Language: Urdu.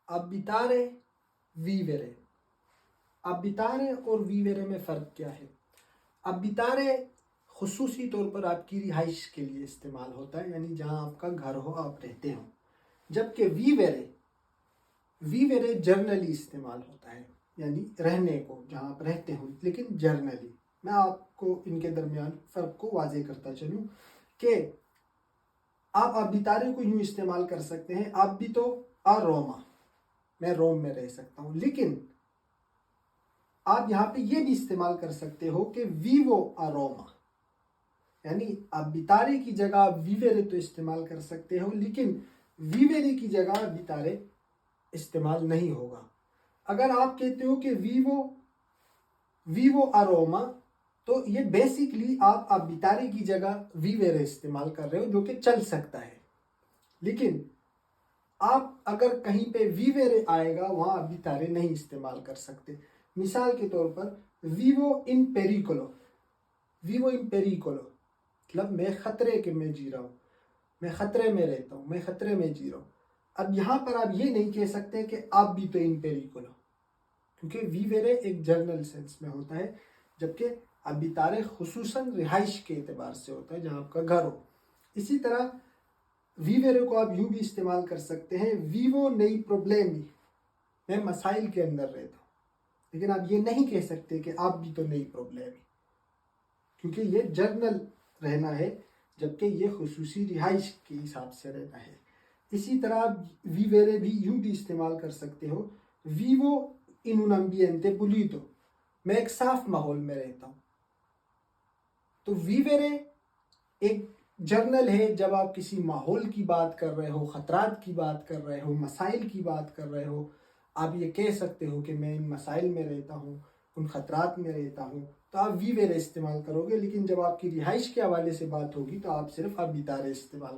abitare, vivere. abitare اور vivere میں فرق کیا ہے؟ abitare خصوصی طور پر آپ کی رہائش کے لیے استعمال ہوتا ہے، یعنی جہاں آپ کا گھر ہو، آپ رہتے ہو، جبکہ ویویرے جرنلی استعمال ہوتا ہے، یعنی رہنے کو، جہاں آپ رہتے ہو، لیکن جرنلی۔ میں آپ کو ان کے درمیان فرق کو واضح کرتا چلوں کہ آپ abitare کو یوں استعمال کر سکتے ہیں: abito a Roma، میں روم میں رہ سکتا ہوں، لیکن آپ یہاں پہ یہ بھی استعمال کر سکتے ہو کہ vivo a Roma، یعنی abitare کی جگہ آپ vivere تو استعمال کر سکتے ہو، لیکن vivere کی جگہ abitare استعمال نہیں ہوگا۔ اگر آپ کہتے ہو کہ vivo a Roma، تو یہ بیسیکلی آپ abitare کی جگہ vivere استعمال کر رہے ہو، جو کہ چل سکتا ہے، لیکن آپ اگر کہیں پہ vivere آئے گا وہاں abitare نہیں استعمال کر سکتے۔ مثال کے طور پر vivo in pericolo، مطلب میں خطرے کے میں جی رہا ہوں، میں خطرے میں رہتا ہوں، میں خطرے میں جی رہا ہوں۔ اب یہاں پر آپ یہ نہیں کہہ سکتے کہ آپ بھی تو in pericolo، کیونکہ vivere ایک جنرل سینس میں ہوتا ہے، جبکہ abitare خصوصاً رہائش کے اعتبار سے ہوتا ہے، جہاں آپ کا گھر ہو۔ اسی طرح vivere کو آپ یوں بھی استعمال کر سکتے ہیں: vivo nei problemi، میں مسائل کے اندر رہتا ہوں، لیکن آپ یہ نہیں کہہ سکتے کہ آپ بھی تو nei problemi، کیونکہ یہ جنرل رہنا ہے، جبکہ یہ خصوصی رہائش کے حساب سے رہنا ہے۔ اسی طرح آپ vivere بھی یوں بھی استعمال کر سکتے ہو: vivo in un ambiente pulito، میں ایک صاف ماحول میں رہتا ہوں۔ تو vivere ایک جرنل ہے جب آپ کسی ماحول کی بات کر رہے ہو، خطرات کی بات کر رہے ہو، مسائل کی بات کر رہے ہو، آپ یہ کہہ سکتے ہو کہ میں ان مسائل میں رہتا ہوں، ان خطرات میں رہتا ہوں، تو آپ vivere استعمال کرو گے، لیکن جب آپ کی رہائش کے حوالے سے بات ہوگی تو آپ صرف abitare استعمال